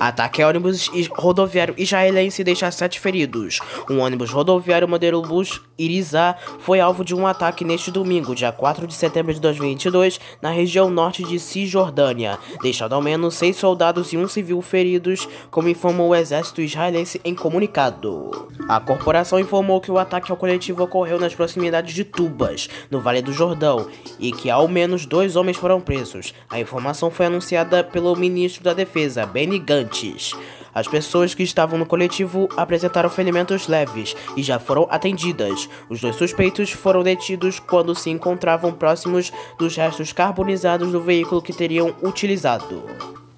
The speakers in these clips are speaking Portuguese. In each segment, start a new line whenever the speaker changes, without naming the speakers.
Ataque a ônibus rodoviário israelense deixa 7 feridos. Um ônibus rodoviário modelo Bus Irizar foi alvo de um ataque neste domingo, dia 4 de setembro de 2022, na região norte de Cisjordânia, deixando ao menos 6 soldados e um civil feridos, como informou o exército israelense em comunicado. A corporação informou que o ataque ao coletivo ocorreu nas proximidades de Tubas, no Vale do Jordão, e que ao menos 2 homens foram presos. A informação foi anunciada pelo ministro da Defesa, Benny Gantz. As pessoas que estavam no coletivo apresentaram ferimentos leves e já foram atendidas. Os 2 suspeitos foram detidos quando se encontravam próximos dos restos carbonizados do veículo que teriam utilizado.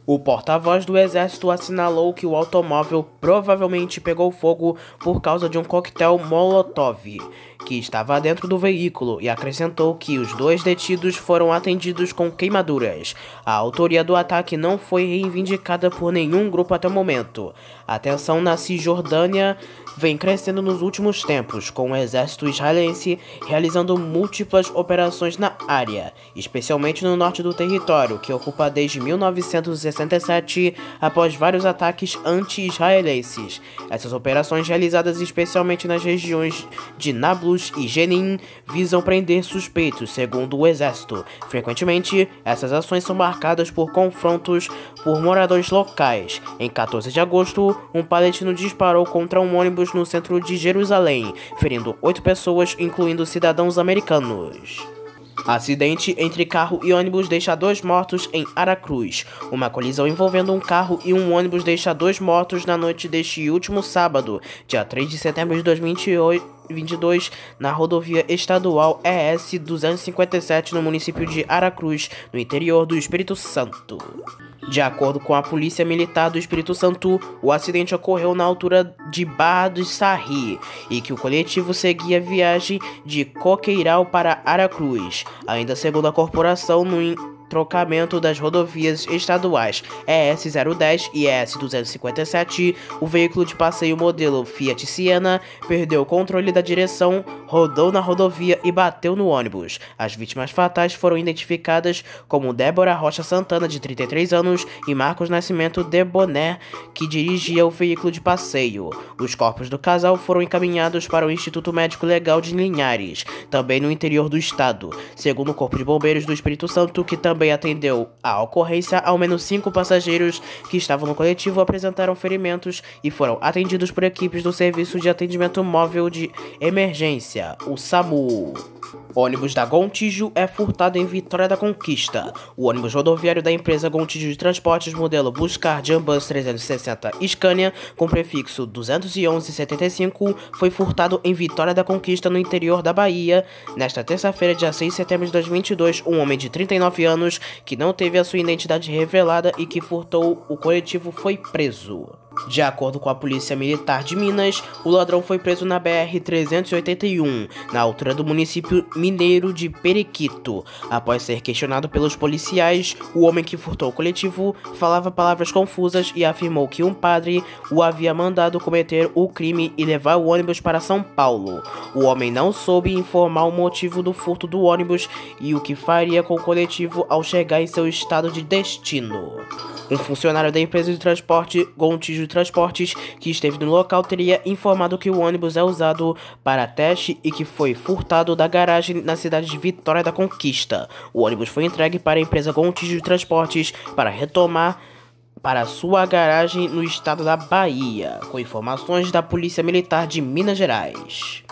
O porta-voz do exército assinalou que o automóvel provavelmente pegou fogo por causa de um coquetel Molotov que estava dentro do veículo e acrescentou que os 2 detidos foram atendidos com queimaduras. A autoria do ataque não foi reivindicada por nenhum grupo até o momento. A tensão na Cisjordânia vem crescendo nos últimos tempos, com o exército israelense realizando múltiplas operações na área, especialmente no norte do território, que ocupa desde 1967 após vários ataques anti-israelenses. Essas operações, realizadas especialmente nas regiões de Nablus e Jenin, visam prender suspeitos, segundo o exército. Frequentemente, essas ações são marcadas por confrontos por moradores locais. Em 14 de agosto, um palestino disparou contra um ônibus no centro de Jerusalém, ferindo 8 pessoas, incluindo cidadãos americanos. Acidente entre carro e ônibus deixa 2 mortos em Aracruz. Uma colisão envolvendo um carro e um ônibus deixa 2 mortos na noite deste último sábado, dia 3 de setembro de 2022, na rodovia estadual ES 257, no município de Aracruz, no interior do Espírito Santo. De acordo com a Polícia Militar do Espírito Santo, o acidente ocorreu na altura de Barra do Sarri e que o coletivo seguia viagem de Coqueiral para Aracruz. Ainda segundo a corporação, no trocamento das rodovias estaduais ES 010 e ES 257, o veículo de passeio modelo Fiat Siena perdeu o controle da direção, rodou na rodovia e bateu no ônibus. As vítimas fatais foram identificadas como Débora Rocha Santana, de 33 anos, e Marcos Nascimento de Boné, que dirigia o veículo de passeio. Os corpos do casal foram encaminhados para o Instituto Médico Legal de Linhares, também no interior do estado. Segundo o Corpo de Bombeiros do Espírito Santo, que também atendeu a ocorrência, ao menos 5 passageiros que estavam no coletivo apresentaram ferimentos e foram atendidos por equipes do Serviço de Atendimento Móvel de Emergência, o SAMU. Ônibus da Gontijo é furtado em Vitória da Conquista. O ônibus rodoviário da empresa Gontijo de Transportes modelo Buscar Jambus 360 Scania, com prefixo 21175, foi furtado em Vitória da Conquista, no interior da Bahia. Nesta terça-feira, dia 6 de setembro de 2022, um homem de 39 anos, que não teve a sua identidade revelada e que furtou o coletivo, foi preso. De acordo com a Polícia Militar de Minas, o ladrão foi preso na BR-381, na altura do município mineiro de Periquito. Após ser questionado pelos policiais, o homem que furtou o coletivo falava palavras confusas e afirmou que um padre o havia mandado cometer o crime e levar o ônibus para São Paulo. O homem não soube informar o motivo do furto do ônibus e o que faria com o coletivo ao chegar em seu estado de destino. Um funcionário da empresa de transporte Gontijo Transportes, que esteve no local, teria informado que o ônibus é usado para teste e que foi furtado da garagem na cidade de Vitória da Conquista. O ônibus foi entregue para a empresa Gontijo Transportes para retomar para sua garagem no estado da Bahia, com informações da Polícia Militar de Minas Gerais.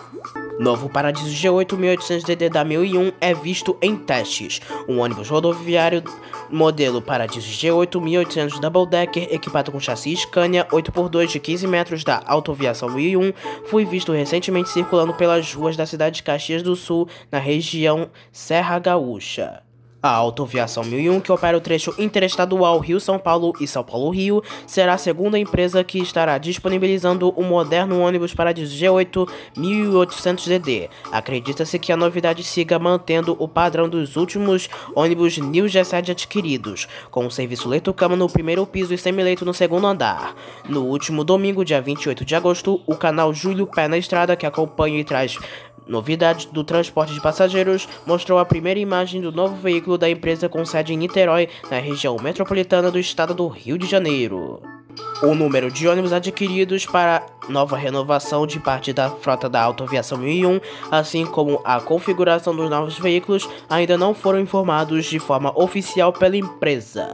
Novo Paradiso G8 1800DD da 1001 é visto em testes. Um ônibus rodoviário modelo Paradiso G8 1800 Double Decker, equipado com chassi Scania 8x2 de 15 metros da Autoviação 1001, foi visto recentemente circulando pelas ruas da cidade de Caxias do Sul, na região Serra Gaúcha. A Autoviação 1001, que opera o trecho interestadual Rio-São Paulo e São Paulo-Rio, será a segunda empresa que estará disponibilizando o moderno ônibus Paradiso G8 1800DD. Acredita-se que a novidade siga mantendo o padrão dos últimos ônibus New G7 adquiridos, com o serviço leito-cama no primeiro piso e semileito no segundo andar. No último domingo, dia 28 de agosto, o canal Júlio Pé na Estrada, que acompanha e traz novidades do transporte de passageiros, mostrou a primeira imagem do novo veículo da empresa com sede em Niterói, na região metropolitana do estado do Rio de Janeiro. O número de ônibus adquiridos para nova renovação de parte da frota da Autoaviação 1001, assim como a configuração dos novos veículos, ainda não foram informados de forma oficial pela empresa.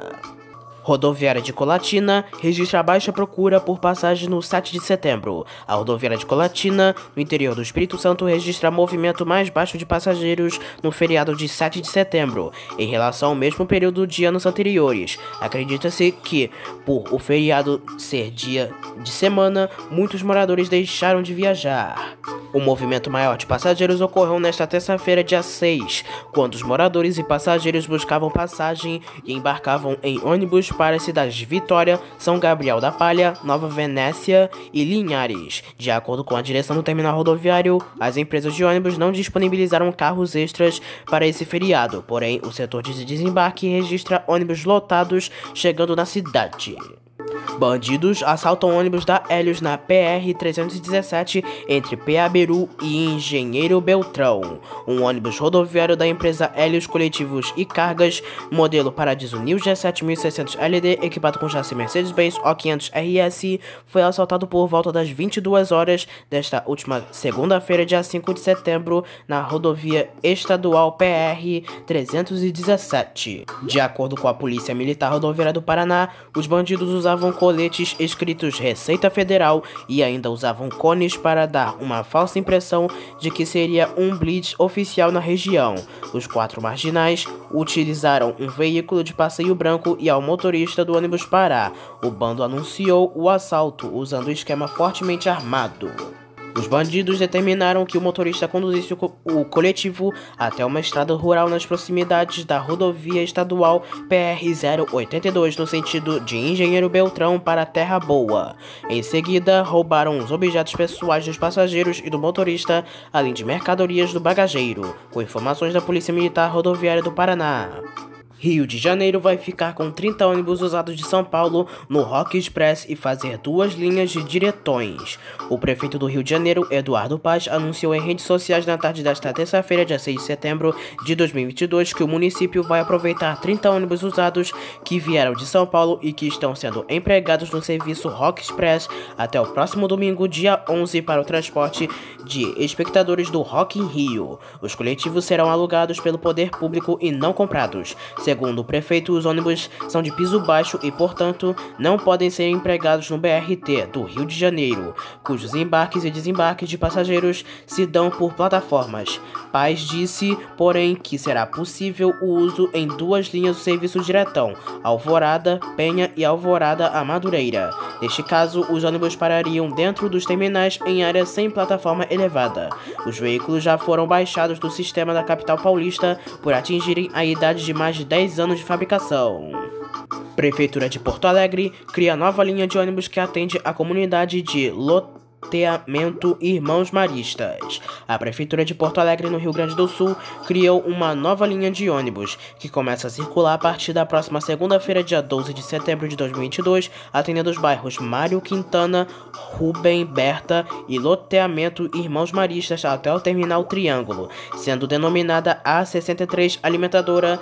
Rodoviária de Colatina registra baixa procura por passagem no 7 de setembro. A rodoviária de Colatina, no interior do Espírito Santo, registra movimento mais baixo de passageiros no feriado de 7 de setembro, em relação ao mesmo período de anos anteriores. Acredita-se que, por o feriado ser dia de semana, muitos moradores deixaram de viajar. O movimento maior de passageiros ocorreu nesta terça-feira, dia 6, quando os moradores e passageiros buscavam passagem e embarcavam em ônibus para as cidades de Vitória, São Gabriel da Palha, Nova Venécia e Linhares. De acordo com a direção do terminal rodoviário, as empresas de ônibus não disponibilizaram carros extras para esse feriado, porém o setor de desembarque registra ônibus lotados chegando na cidade. Bandidos assaltam ônibus da Hélios na PR-317 entre Peaberu e Engenheiro Beltrão. Um ônibus rodoviário da empresa Hélios Coletivos e Cargas, modelo Paradiso New G7600 LD, equipado com chassi Mercedes-Benz O500 RS, foi assaltado por volta das 22 horas desta última segunda-feira, dia 5 de setembro, na rodovia estadual PR-317. De acordo com a Polícia Militar Rodoviária do Paraná, os bandidos usavam coletes escritos Receita Federal e ainda usavam cones para dar uma falsa impressão de que seria um blitz oficial na região. Os 4 marginais utilizaram um veículo de passeio branco e ao motorista do ônibus parar. O bando anunciou o assalto usando um esquema fortemente armado. Os bandidos determinaram que o motorista conduzisse o coletivo até uma estrada rural nas proximidades da rodovia estadual PR-082 no sentido de Engenheiro Beltrão para Terra Boa. Em seguida, roubaram os objetos pessoais dos passageiros e do motorista, além de mercadorias do bagageiro, com informações da Polícia Militar Rodoviária do Paraná. Rio de Janeiro vai ficar com 30 ônibus usados de São Paulo no Rock Express e fazer 2 linhas de diretões. O prefeito do Rio de Janeiro, Eduardo Paz, anunciou em redes sociais na tarde desta terça-feira, dia 6 de setembro de 2022, que o município vai aproveitar 30 ônibus usados que vieram de São Paulo e que estão sendo empregados no serviço Rock Express até o próximo domingo, dia 11, para o transporte de espectadores do Rock in Rio. Os coletivos serão alugados pelo poder público e não comprados. Segundo o prefeito, os ônibus são de piso baixo e, portanto, não podem ser empregados no BRT do Rio de Janeiro, cujos embarques e desembarques de passageiros se dão por plataformas. Paz disse, porém, que será possível o uso em 2 linhas do serviço diretão, Alvorada, Penha e Alvorada a Madureira. Neste caso, os ônibus parariam dentro dos terminais em área sem plataforma elevada. Os veículos já foram baixados do sistema da capital paulista por atingirem a idade de mais de 10 anos de fabricação. Prefeitura de Porto Alegre cria nova linha de ônibus que atende a comunidade de Loteamento Irmãos Maristas. A Prefeitura de Porto Alegre, no Rio Grande do Sul, criou uma nova linha de ônibus que começa a circular a partir da próxima segunda-feira, dia 12 de setembro de 2022, atendendo os bairros Mário Quintana, Rubem Berta e Loteamento Irmãos Maristas até o terminal Triângulo, sendo denominada A63 Alimentadora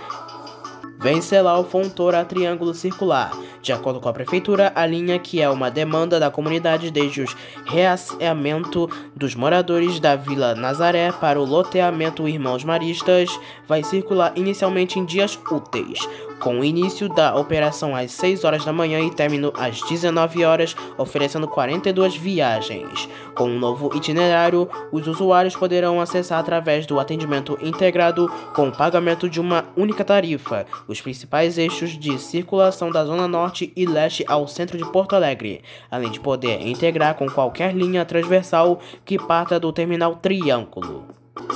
Venceslau Fontoura Triângulo Circular. De acordo com a prefeitura, a linha, que é uma demanda da comunidade desde o reassentamento dos moradores da Vila Nazaré para o loteamento Irmãos Maristas, vai circular inicialmente em dias úteis, com o início da operação às 6 horas da manhã e término às 19 horas, oferecendo 42 viagens. Com um novo itinerário, os usuários poderão acessar através do atendimento integrado com o pagamento de uma única tarifa os principais eixos de circulação da Zona Norte e Leste ao centro de Porto Alegre, além de poder integrar com qualquer linha transversal que parta do terminal Triângulo.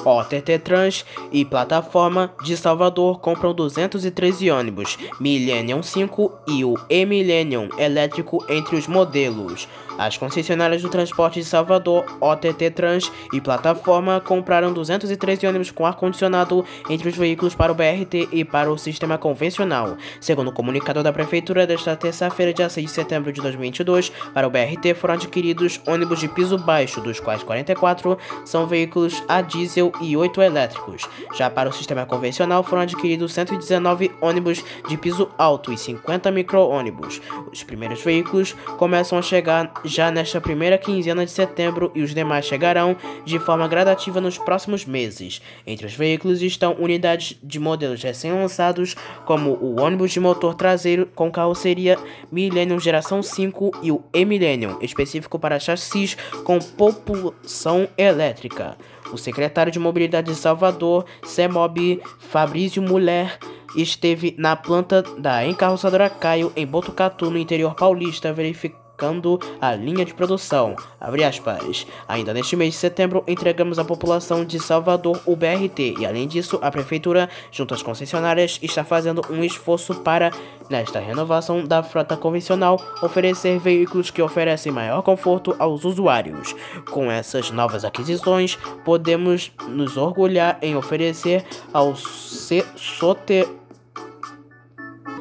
OTT Trans e Plataforma de Salvador compram 213 ônibus Millennium 5 e o E-Millennium elétrico entre os modelos. As concessionárias do transporte de Salvador, OTT Trans e Plataforma, compraram 213 ônibus com ar-condicionado entre os veículos para o BRT e para o sistema convencional. Segundo o comunicado da Prefeitura, desta terça-feira, dia 6 de setembro de 2022, para o BRT foram adquiridos ônibus de piso baixo, dos quais 44 são veículos a diesel e 8 elétricos. Já para o sistema convencional foram adquiridos 119 ônibus de piso alto e 50 micro-ônibus. Os primeiros veículos começam a chegar já nesta primeira quinzena de setembro e os demais chegarão de forma gradativa nos próximos meses. Entre os veículos estão unidades de modelos recém-lançados, como o ônibus de motor traseiro com carroceria Millennium Geração 5 e o E-Millennium, específico para chassis com propulsão elétrica. O secretário de Mobilidade de Salvador, CEMOB, Fabrício Muller, esteve na planta da encarroçadora Caio, em Botucatu, no interior paulista, verificando a linha de produção. Abre aspas. Ainda neste mês de setembro, entregamos à população de Salvador o BRT e, além disso, a Prefeitura, junto às concessionárias, está fazendo um esforço para, nesta renovação da frota convencional, oferecer veículos que oferecem maior conforto aos usuários. Com essas novas aquisições, podemos nos orgulhar em oferecer aos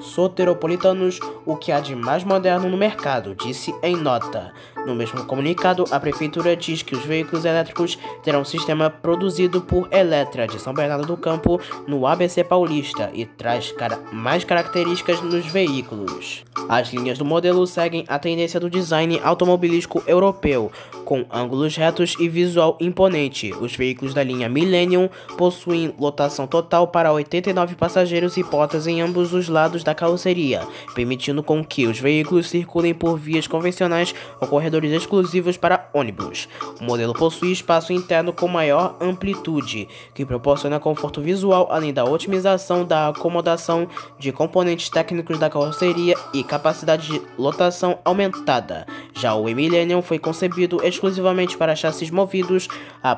soteropolitanos o que há de mais moderno no mercado, disse em nota. No mesmo comunicado, a Prefeitura diz que os veículos elétricos terão um sistema produzido por Eletra de São Bernardo do Campo, no ABC Paulista, e traz mais características nos veículos. As linhas do modelo seguem a tendência do design automobilístico europeu, com ângulos retos e visual imponente. Os veículos da linha Millennium possuem lotação total para 89 passageiros e portas em ambos os lados da carroceria, permitindo com que os veículos circulem por vias convencionais ou corredores exclusivos para ônibus. O modelo possui espaço interno com maior amplitude, que proporciona conforto visual, além da otimização da acomodação de componentes técnicos da carroceria e capacidade de lotação aumentada. Já o E-Millennium foi concebido exclusivamente para chassis movidos a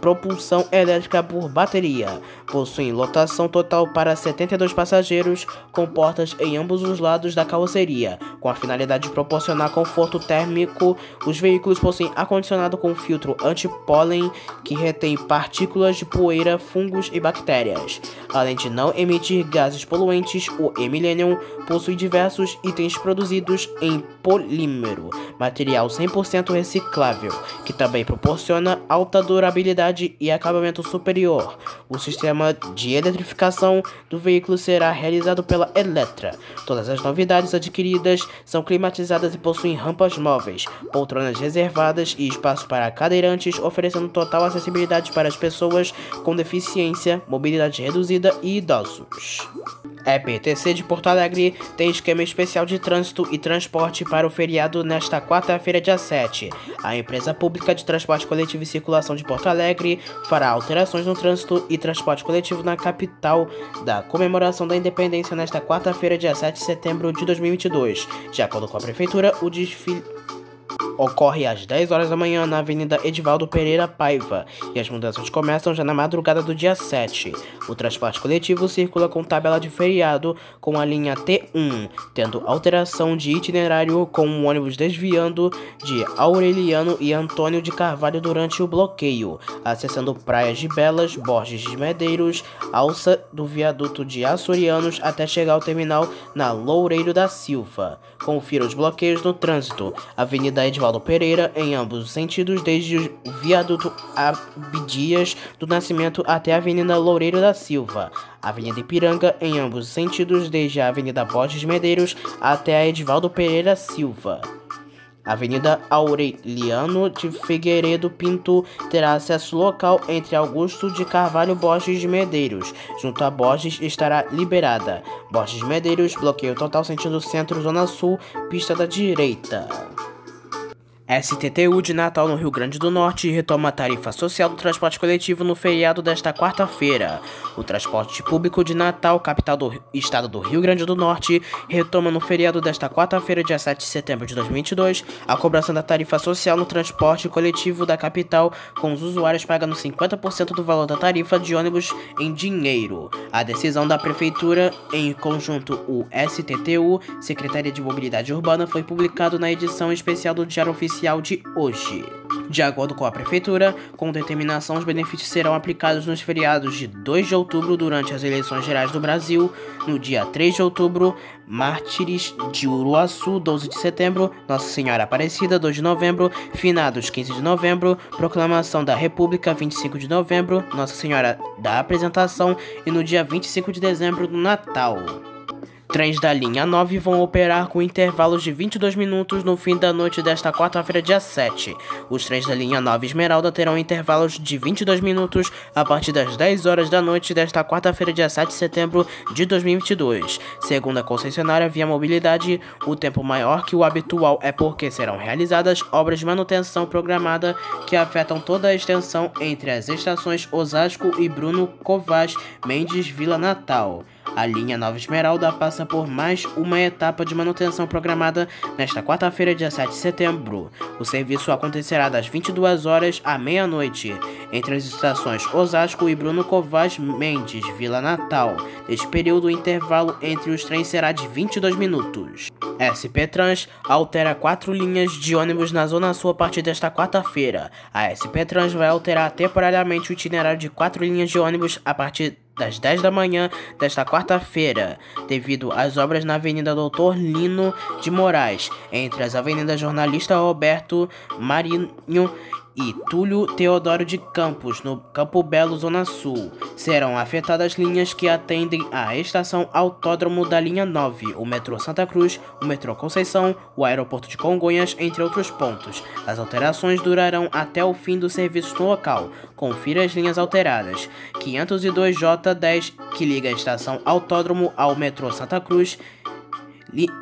propulsão elétrica por bateria. Possui lotação total para 72 passageiros, com portas em ambos os lados da carroceria. Com a finalidade de proporcionar conforto térmico, os veículos possuem ar-condicionado com filtro anti-pólen que retém partículas de poeira, fungos e bactérias. Além de não emitir gases poluentes, o E-Millennium possui diversos itens produzidos em polímero, material 100% reciclável, que também proporciona alta durabilidade e acabamento superior. O sistema de eletrificação do veículo será realizado pela Eletra. Todas as novidades adquiridas são climatizadas e possuem rampas móveis, poltronas reservadas e espaço para cadeirantes, oferecendo total acessibilidade para as pessoas com deficiência, mobilidade reduzida e idosos. EPTC de Porto Alegre tem esquema especial de trânsito e transporte para o feriado nesta quarta-feira, dia 7. A empresa pública de transporte coletivo e circulação de Porto Alegre fará alterações no trânsito e transporte coletivo na capital da comemoração da independência nesta quarta-feira, dia 7 de setembro de 2022. De acordo com a Prefeitura, o desfile ocorre às 10 horas da manhã na Avenida Edivaldo Pereira Paiva e as mudanças começam já na madrugada do dia 7. O transporte coletivo circula com tabela de feriado com a linha T1, tendo alteração de itinerário com um ônibus desviando de Aureliano e Antônio de Carvalho durante o bloqueio, acessando Praias de Belas, Borges de Medeiros, alça do viaduto de Açorianos até chegar ao terminal na Loureiro da Silva. Confira os bloqueios no trânsito. Avenida Edivaldo Pereira em ambos os sentidos, desde o viaduto Abdias do Nascimento até a Avenida Loureiro da Silva. Avenida Ipiranga em ambos os sentidos, desde a Avenida Borges de Medeiros até a Edivaldo Pereira Silva. Avenida Aureliano de Figueiredo Pinto terá acesso local entre Augusto de Carvalho e Borges de Medeiros. Junto a Borges estará liberada. Borges de Medeiros, bloqueio total sentido centro-zona sul, pista da direita. STTU de Natal, no Rio Grande do Norte, retoma a tarifa social do transporte coletivo no feriado desta quarta-feira. O transporte público de Natal, capital do estado do Rio Grande do Norte, retoma no feriado desta quarta-feira, dia 7 de setembro de 2022, a cobrança da tarifa social no transporte coletivo da capital, com os usuários pagando 50% do valor da tarifa de ônibus em dinheiro. A decisão da Prefeitura, em conjunto o STTU, Secretaria de Mobilidade Urbana, foi publicado na edição especial do Diário Oficial de hoje. De acordo com a Prefeitura, com determinação, os benefícios serão aplicados nos feriados de 2 de outubro durante as eleições gerais do Brasil, no dia 3 de outubro, Mártires de Uruaçu, 12 de setembro, Nossa Senhora Aparecida, 2 de novembro, Finados, 15 de novembro, Proclamação da República, 25 de novembro, Nossa Senhora da Apresentação e no dia 25 de dezembro, do Natal. Trens da linha 9 vão operar com intervalos de 22 minutos no fim da noite desta quarta-feira, dia 7. Os trens da linha 9 Esmeralda terão intervalos de 22 minutos a partir das 10 horas da noite desta quarta-feira, dia 7 de setembro de 2022. Segundo a concessionária Via Mobilidade, o tempo maior que o habitual é porque serão realizadas obras de manutenção programada que afetam toda a extensão entre as estações Osasco e Bruno Covas Mendes Vila Natal. A linha 9 Esmeralda passa por mais uma etapa de manutenção programada nesta quarta-feira, dia 7 de setembro. O serviço acontecerá das 22 horas à meia-noite, entre as estações Osasco e Bruno Covas Mendes, Vila Natal. Neste período, o intervalo entre os trens será de 22 minutos. SP Trans altera 4 linhas de ônibus na Zona Sul a partir desta quarta-feira. A SP Trans vai alterar temporariamente o itinerário de 4 linhas de ônibus a partir das 10 da manhã desta quarta-feira, devido às obras na Avenida Doutor Lino de Moraes, entre as avenidas Jornalista Roberto Marinho e Túlio Teodoro de Campos, no Campo Belo, Zona Sul. Serão afetadas linhas que atendem à estação Autódromo da linha 9, o metrô Santa Cruz, o metrô Conceição, o aeroporto de Congonhas, entre outros pontos. As alterações durarão até o fim do serviço no local. Confira as linhas alteradas: 502J10, que liga a estação Autódromo ao metrô Santa Cruz,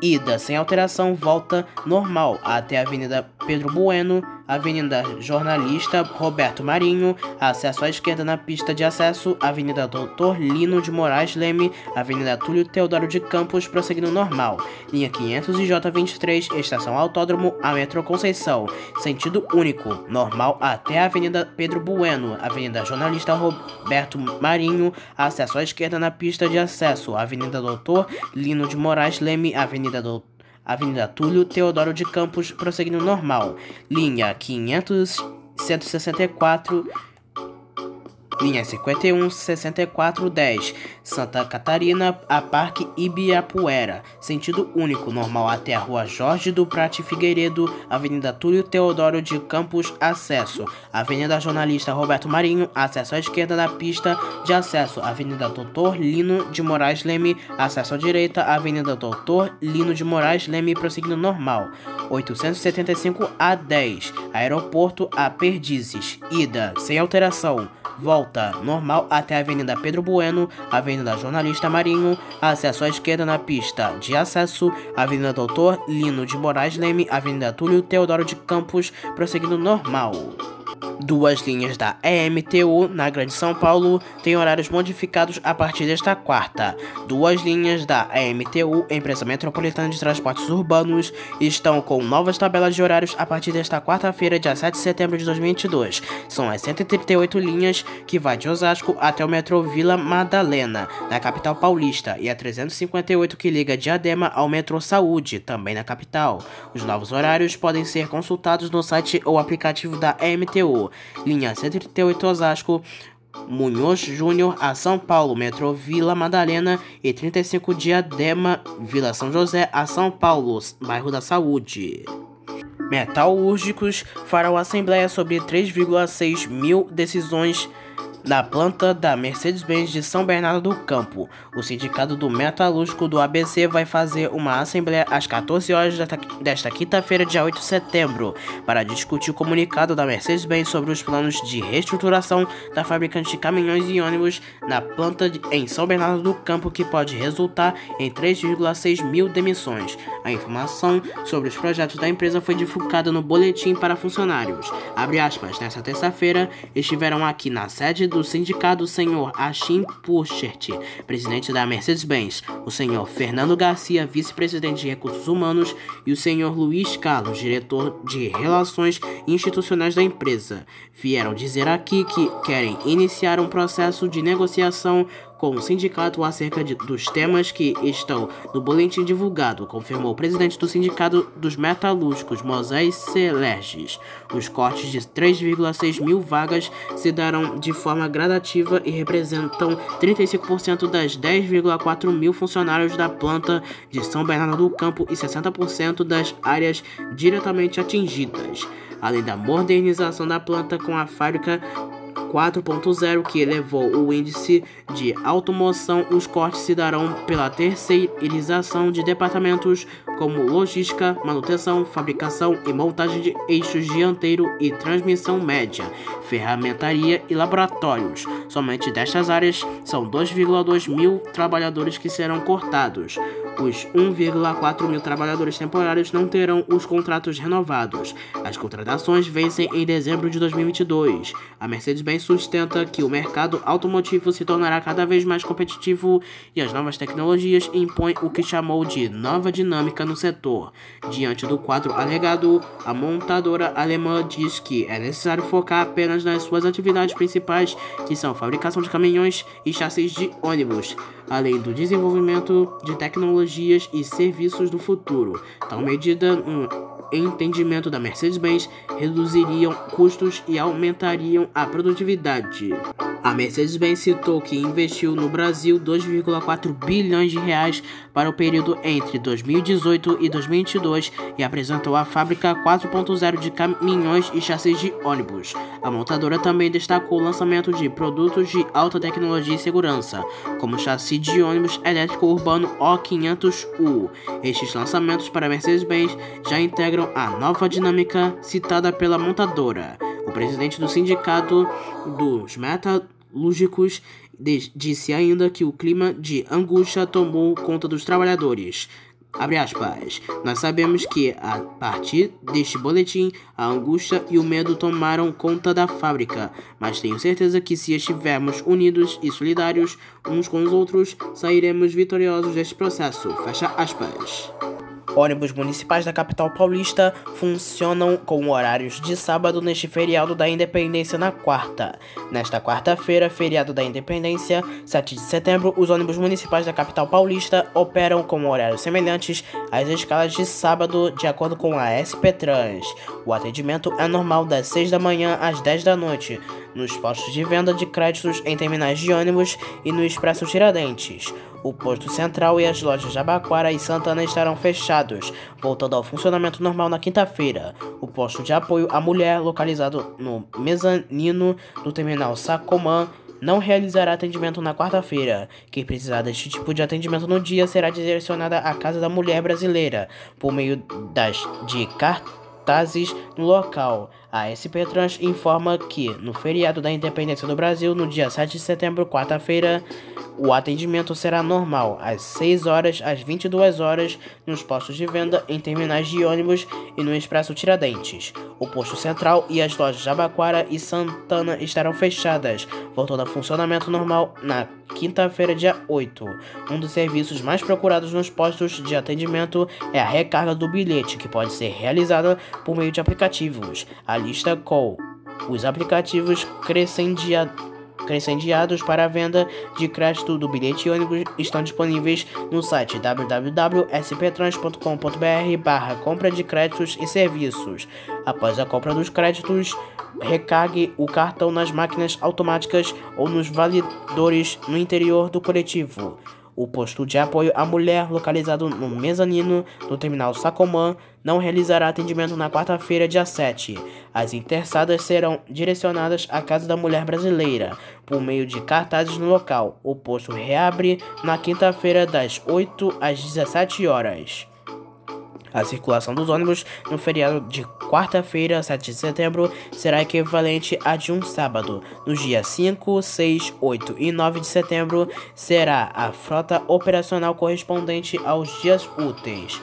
ida sem alteração, volta normal até a Avenida Pedro Bueno, Avenida Jornalista Roberto Marinho, acesso à esquerda na pista de acesso, Avenida Doutor Lino de Moraes Leme, Avenida Túlio Teodoro de Campos, prosseguindo normal. Linha 500 e J23, estação Autódromo, a metrô Conceição, sentido único, normal até a Avenida Pedro Bueno, Avenida Jornalista Roberto Marinho, acesso à esquerda na pista de acesso, Avenida Doutor Lino de Moraes Leme, Avenida Túlio Teodoro de Campos, prosseguindo normal. Linha 500, 164, linha 51, 64, 10, Santa Catarina a Parque Ibirapuera, sentido único, normal até a Rua Jorge do Prate Figueiredo, Avenida Túlio Teodoro de Campos, acesso, Avenida Jornalista Roberto Marinho, acesso à esquerda da pista de acesso, Avenida Doutor Lino de Moraes Leme, acesso à direita, Avenida Doutor Lino de Moraes Leme, prosseguindo normal. 875 a 10, Aeroporto a Perdizes, ida sem alteração, volta normal até a Avenida Pedro Bueno, Avenida Jornalista Marinho, acesso à esquerda na pista de acesso, Avenida Doutor Lino de Moraes Leme, Avenida Túlio Teodoro de Campos, prosseguindo normal. 2 linhas da EMTU na Grande São Paulo têm horários modificados a partir desta quarta. 2 linhas da EMTU, Empresa Metropolitana de Transportes Urbanos, estão com novas tabelas de horários a partir desta quarta-feira, dia 7 de setembro de 2022. São as 138 linhas que vai de Osasco até o metrô Vila Madalena, na capital paulista, e a 358 que liga Diadema ao metrô Saúde, também na capital. Os novos horários podem ser consultados no site ou aplicativo da EMTU. Linha 138 Osasco, Munhoz Júnior a São Paulo, metrô Vila Madalena, e 35 Diadema, Vila São José a São Paulo, bairro da Saúde. Metalúrgicos farão assembleia sobre 3,6 mil decisões Na planta da Mercedes-Benz de São Bernardo do Campo, o Sindicato do Metalúrgico do ABC vai fazer uma assembleia às 14 horas desta quinta-feira, dia 8 de setembro, para discutir o comunicado da Mercedes-Benz sobre os planos de reestruturação da fabricante de caminhões e ônibus na planta em São Bernardo do Campo, que pode resultar em 3,6 mil demissões. A informação sobre os projetos da empresa foi divulgada no boletim para funcionários. Abre aspas, nesta terça-feira estiveram aqui na sede do sindicato o senhor Achim Puchert, presidente da Mercedes-Benz, o senhor Fernando Garcia, vice-presidente de recursos humanos, e o senhor Luiz Carlos, diretor de relações institucionais da empresa. Vieram dizer aqui que querem iniciar um processo de negociação com o sindicato acerca dos temas que estão no boletim divulgado, confirmou o presidente do Sindicato dos Metalúrgicos, Moisés Celerges. Os cortes de 3,6 mil vagas se darão de forma gradativa e representam 35% das 10,4 mil funcionários da planta de São Bernardo do Campo e 60% das áreas diretamente atingidas, além da modernização da planta com a fábrica 4.0, que elevou o índice de automoção. Os cortes se darão pela terceirização de departamentos como logística, manutenção, fabricação e montagem de eixos dianteiro e transmissão média, ferramentaria e laboratórios. Somente destas áreas são 2,2 mil trabalhadores que serão cortados. Os 1,4 mil trabalhadores temporários não terão os contratos renovados. As contratações vencem em dezembro de 2022. A Mercedes-Benz sustenta que o mercado automotivo se tornará cada vez mais competitivo e as novas tecnologias impõem o que chamou de nova dinâmica no setor. Diante do quadro alegado, a montadora alemã diz que é necessário focar apenas nas suas atividades principais, que são fabricação de caminhões e chassis de ônibus, além do desenvolvimento de tecnologias e serviços do futuro. Tal medida, entendimento da Mercedes-Benz, reduziriam custos e aumentariam a produtividade. A Mercedes-Benz citou que investiu no Brasil 2,4 bilhões de reais para o período entre 2018 e 2022 e apresentou a fábrica 4.0 de caminhões e chassis de ônibus. A montadora também destacou o lançamento de produtos de alta tecnologia e segurança, como o chassi de ônibus elétrico urbano O500U. Estes lançamentos para a Mercedes-Benz já integram a nova dinâmica citada pela montadora. O presidente do Sindicato dos Metalúrgicos disse ainda que o clima de angústia tomou conta dos trabalhadores. Abre aspas, nós sabemos que, a partir deste boletim, a angústia e o medo tomaram conta da fábrica, mas tenho certeza que se estivermos unidos e solidários uns com os outros, sairemos vitoriosos deste processo. Fecha aspas. Ônibus municipais da capital paulista funcionam com horários de sábado neste feriado da Independência na quarta. Nesta quarta-feira, feriado da Independência, 7 de setembro, os ônibus municipais da capital paulista operam com horários semelhantes às escalas de sábado, de acordo com a SP Trans. O atendimento é normal das 6 da manhã às 10 da noite, nos postos de venda de créditos em terminais de ônibus e no Expresso Tiradentes. O posto central e as lojas Jabaquara e Santana estarão fechados, voltando ao funcionamento normal na quinta-feira. O posto de apoio à mulher, localizado no mezanino do terminal Sacomã, não realizará atendimento na quarta-feira. Quem precisar deste tipo de atendimento no dia será direcionada à Casa da Mulher Brasileira, por meio de cartazes no local. A SP Trans informa que, no feriado da Independência do Brasil, no dia 7 de setembro, quarta-feira, o atendimento será normal, às 6 horas às 22 horas, nos postos de venda, em terminais de ônibus e no Expresso Tiradentes. O posto central e as lojas Jabaquara e Santana estarão fechadas, voltando a funcionamento normal na quinta-feira, dia 8. Um dos serviços mais procurados nos postos de atendimento é a recarga do bilhete, que pode ser realizada por meio de aplicativos. A lista com os aplicativos credenciados para a venda de crédito do bilhete ônibus estão disponíveis no site www.sptrans.com.br/compra de créditos e serviços. Após a compra dos créditos, recargue o cartão nas máquinas automáticas ou nos validadores no interior do coletivo. O posto de apoio à mulher, localizado no mezanino do terminal Sacomã, não realizará atendimento na quarta-feira, dia 7. As interessadas serão direcionadas à Casa da Mulher Brasileira, por meio de cartazes no local. O posto reabre na quinta-feira, das 8 às 17 horas. A circulação dos ônibus no feriado de quarta-feira, 7 de setembro, será equivalente à de um sábado. Nos dias 5, 6, 8 e 9 de setembro, será a frota operacional correspondente aos dias úteis.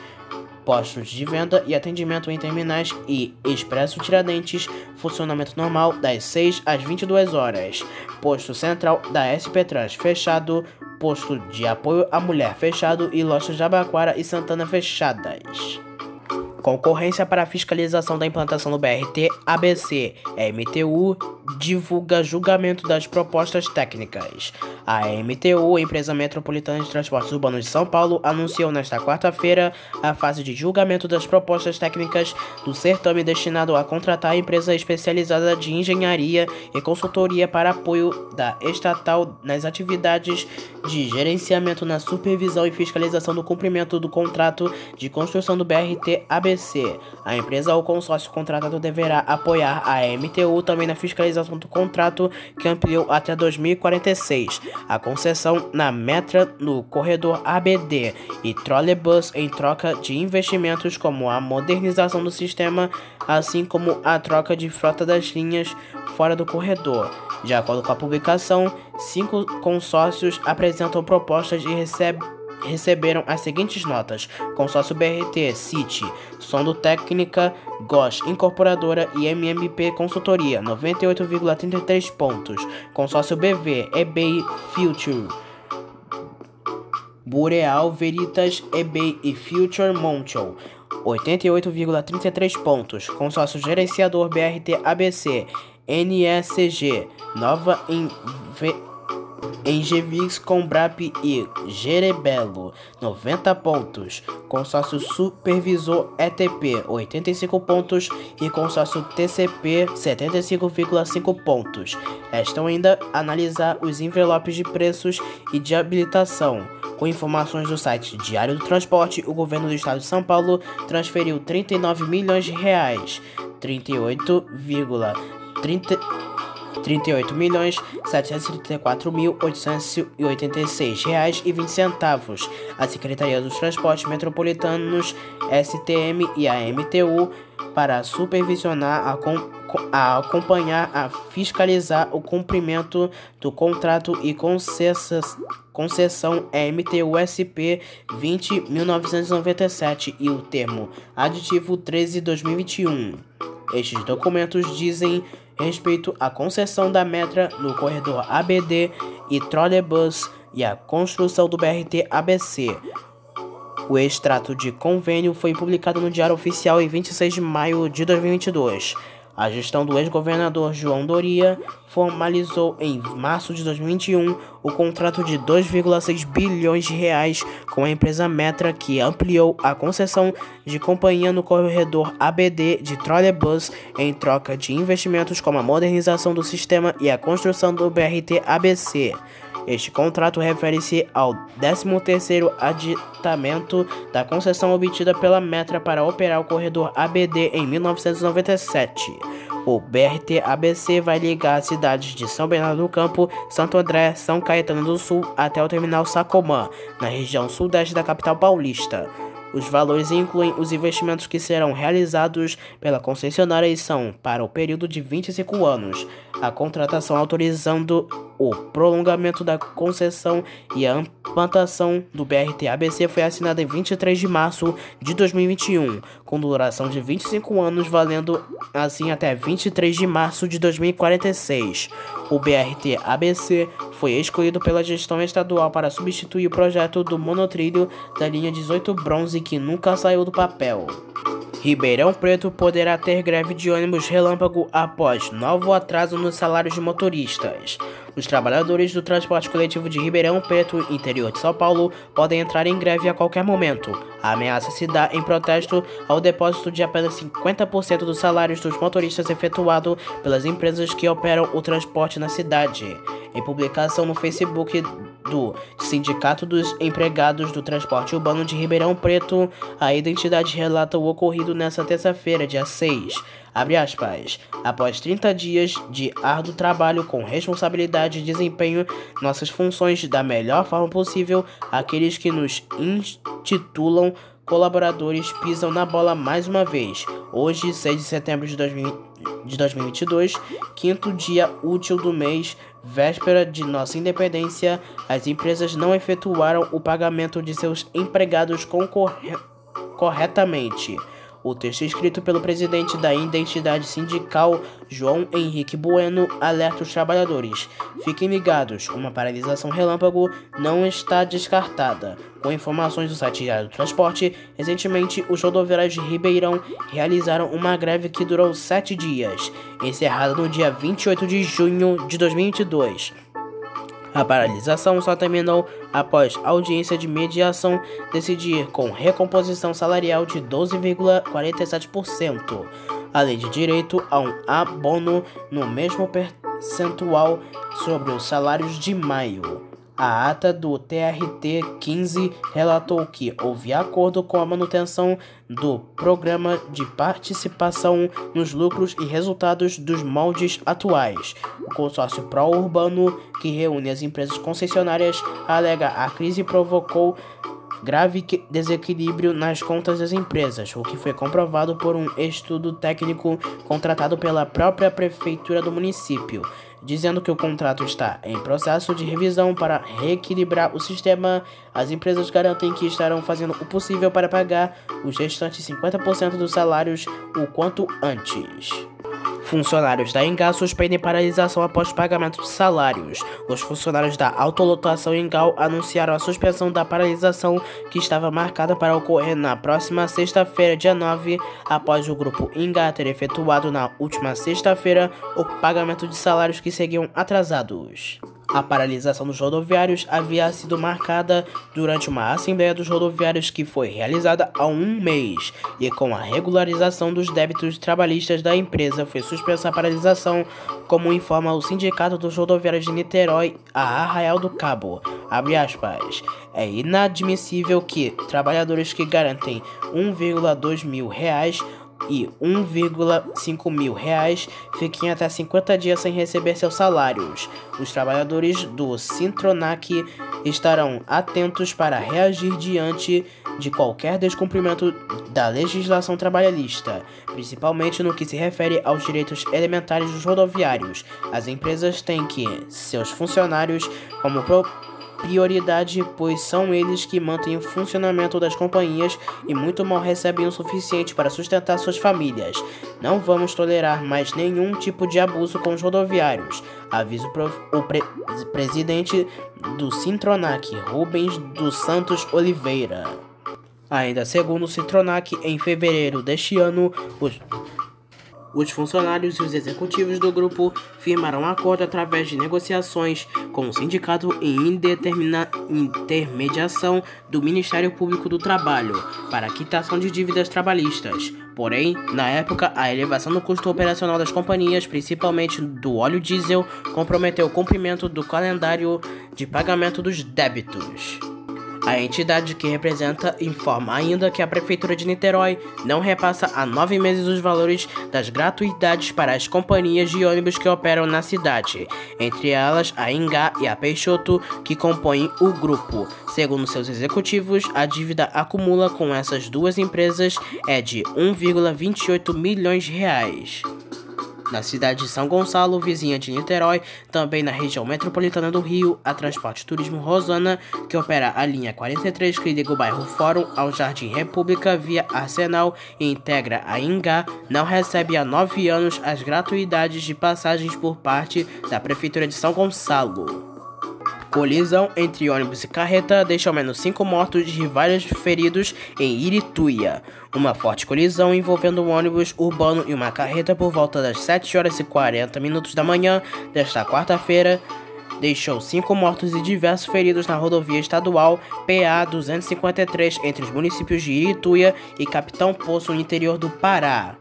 Postos de venda e atendimento em terminais e Expresso Tiradentes, funcionamento normal das 6 às 22 horas. Posto central da SP Trans fechado, posto de apoio à mulher fechado e lojas de Jabaquara e Santana fechadas. Concorrência para a fiscalização da implantação do BRT ABC. A MTU divulga julgamento das propostas técnicas. A MTU, Empresa Metropolitana de Transportes Urbanos de São Paulo, anunciou nesta quarta-feira a fase de julgamento das propostas técnicas do certame destinado a contratar a empresa especializada de engenharia e consultoria para apoio da estatal nas atividades de gerenciamento na supervisão e fiscalização do cumprimento do contrato de construção do BRT ABC. A empresa ou consórcio contratado deverá apoiar a MTU também na fiscalização do contrato, que ampliou até 2046, a concessão na Metra no corredor ABD e trolebus em troca de investimentos como a modernização do sistema, assim como a troca de frota das linhas fora do corredor. De acordo com a publicação, 5 consórcios apresentam propostas e receberam as seguintes notas: Consórcio BRT, City, Sondo Técnica, GOS Incorporadora e MMP Consultoria, 98,33 pontos. Consórcio BV, eBay Future, Boreal Veritas, eBay e Future Montiel, 88,33 pontos. Consórcio Gerenciador BRT ABC, NSG, Nova Engevix, Combrap e Gerebelo, 90 pontos. Consórcio Supervisor ETP, 85 pontos. E consórcio TCP, 75,5 pontos. Restam ainda analisar os envelopes de preços e de habilitação. Com informações do site Diário do Transporte, o governo do estado de São Paulo transferiu 39 milhões de reais, 38.734.886,20 à Secretaria dos Transportes Metropolitanos, STM e a MTU para supervisionar, acompanhar, fiscalizar o cumprimento do contrato e concessão MTU-SP 20.1997 e o termo aditivo 13/2021. Estes documentos dizem respeito à concessão da Metra no corredor ABD e trolebus e à construção do BRT ABC. O extrato de convênio foi publicado no Diário Oficial em 26 de maio de 2022. A gestão do ex-governador João Doria formalizou em março de 2021 o contrato de 2,6 bilhões de reais com a empresa Metra, que ampliou a concessão de companhia no corredor ABD de trolebus em troca de investimentos como a modernização do sistema e a construção do BRT ABC. Este contrato refere-se ao 13º aditamento da concessão obtida pela Metra para operar o corredor ABD em 1997. O BRT ABC vai ligar as cidades de São Bernardo do Campo, Santo André, São Caetano do Sul até o terminal Sacomã, na região sudeste da capital paulista. Os valores incluem os investimentos que serão realizados pela concessionária e são para o período de 25 anos. A contratação autorizando o prolongamento da concessão e a implantação do BRT ABC foi assinada em 23 de março de 2021, com duração de 25 anos, valendo assim até 23 de março de 2046. O BRT ABC foi escolhido pela gestão estadual para substituir o projeto do monotrilho da linha 18 Bronze, que nunca saiu do papel. Ribeirão Preto poderá ter greve de ônibus relâmpago após novo atraso nos salários de motoristas. Os trabalhadores do transporte coletivo de Ribeirão Preto, interior de São Paulo, podem entrar em greve a qualquer momento. A ameaça se dá em protesto ao depósito de apenas 50% dos salários dos motoristas efetuado pelas empresas que operam o transporte na cidade. Em publicação no Facebook do Sindicato dos Empregados do Transporte Urbano de Ribeirão Preto, a entidade relata o ocorrido nesta terça-feira, dia 6. Abre aspas. Após 30 dias de árduo trabalho com responsabilidade e desempenho nossas funções da melhor forma possível, aqueles que nos intitulam colaboradores pisam na bola mais uma vez. Hoje, 6 de setembro de 2022, quinto dia útil do mês, véspera de nossa independência, as empresas não efetuaram o pagamento de seus empregados corretamente. O texto escrito pelo presidente da identidade sindical, João Henrique Bueno, alerta os trabalhadores. Fiquem ligados, uma paralisação relâmpago não está descartada. Com informações do site Diário do Transporte, recentemente os rodoviários de Ribeirão realizaram uma greve que durou 7 dias, encerrada no dia 28 de junho de 2022. A paralisação só terminou após a audiência de mediação decidir com recomposição salarial de 12,47%, além de direito a um abono no mesmo percentual sobre os salários de maio. A ata do TRT 15 relatou que houve acordo com a manutenção do programa de participação nos lucros e resultados dos moldes atuais. O consórcio pró-urbano, que reúne as empresas concessionárias, alega a crise provocou grave desequilíbrio nas contas das empresas, o que foi comprovado por um estudo técnico contratado pela própria prefeitura do município, dizendo que o contrato está em processo de revisão para reequilibrar o sistema. As empresas garantem que estarão fazendo o possível para pagar os restantes 50% dos salários o quanto antes. Funcionários da Engal suspendem paralisação após pagamento de salários. Os funcionários da autolotação Engal anunciaram a suspensão da paralisação que estava marcada para ocorrer na próxima sexta-feira, dia 9, após o grupo Engal ter efetuado na última sexta-feira o pagamento de salários que seguiam atrasados. A paralisação dos rodoviários havia sido marcada durante uma Assembleia dos Rodoviários que foi realizada há um mês, e com a regularização dos débitos trabalhistas da empresa foi suspensa a paralisação, como informa o Sindicato dos Rodoviários de Niterói, a Arraial do Cabo. Abre aspas. É inadmissível que trabalhadores que garantem R$1,2 mil e R$1,5 mil fiquem até 50 dias sem receber seus salários. Os trabalhadores do Sintronac estarão atentos para reagir diante de qualquer descumprimento da legislação trabalhista, principalmente no que se refere aos direitos elementares dos rodoviários. As empresas têm que seus funcionários como prioridade, pois são eles que mantêm o funcionamento das companhias e muito mal recebem o suficiente para sustentar suas famílias. Não vamos tolerar mais nenhum tipo de abuso com os rodoviários, avisa o presidente do Sintronac, Rubens dos Santos Oliveira. Ainda segundo o Sintronac, em fevereiro deste ano, os funcionários e os executivos do grupo firmaram um acordo através de negociações com o sindicato em intermediação do Ministério Público do Trabalho para a quitação de dívidas trabalhistas. Porém, na época, a elevação do custo operacional das companhias, principalmente do óleo diesel, comprometeu o cumprimento do calendário de pagamento dos débitos. A entidade que representa informa ainda que a Prefeitura de Niterói não repassa há 9 meses os valores das gratuidades para as companhias de ônibus que operam na cidade, entre elas a Engal e a Peixoto, que compõem o grupo. Segundo seus executivos, a dívida acumula com essas duas empresas é de R$1,28 milhões. Na cidade de São Gonçalo, vizinha de Niterói, também na região metropolitana do Rio, a Transporte Turismo Rosana, que opera a linha 43 que liga o bairro Fórum ao Jardim República via Arsenal e integra a Engal, não recebe há 9 anos as gratuidades de passagens por parte da Prefeitura de São Gonçalo. Colisão entre ônibus e carreta deixa ao menos 5 mortos e vários feridos em Irituia. Uma forte colisão envolvendo um ônibus urbano e uma carreta por volta das 7h40 da manhã desta quarta-feira deixou 5 mortos e diversos feridos na rodovia estadual PA 253 entre os municípios de Irituia e Capitão Poço, no interior do Pará.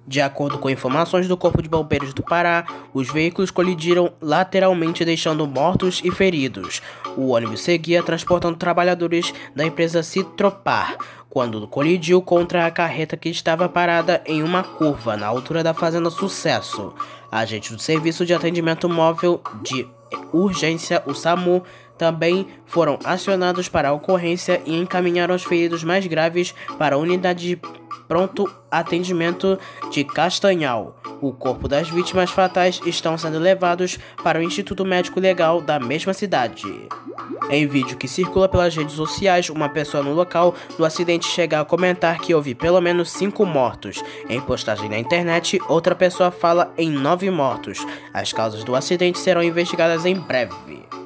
De acordo com informações do Corpo de Bombeiros do Pará, os veículos colidiram lateralmente deixando mortos e feridos. O ônibus seguia transportando trabalhadores da empresa Citropar, quando colidiu contra a carreta que estava parada em uma curva na altura da Fazenda Sucesso. Agentes do Serviço de Atendimento Móvel de Urgência, o SAMU, também foram acionados para a ocorrência e encaminharam os feridos mais graves para a unidade de pronto atendimento de Castanhal. O corpo das vítimas fatais estão sendo levados para o Instituto Médico Legal da mesma cidade. Em vídeo que circula pelas redes sociais, uma pessoa no local do acidente chega a comentar que houve pelo menos 5 mortos. Em postagem na internet, outra pessoa fala em 9 mortos. As causas do acidente serão investigadas em breve.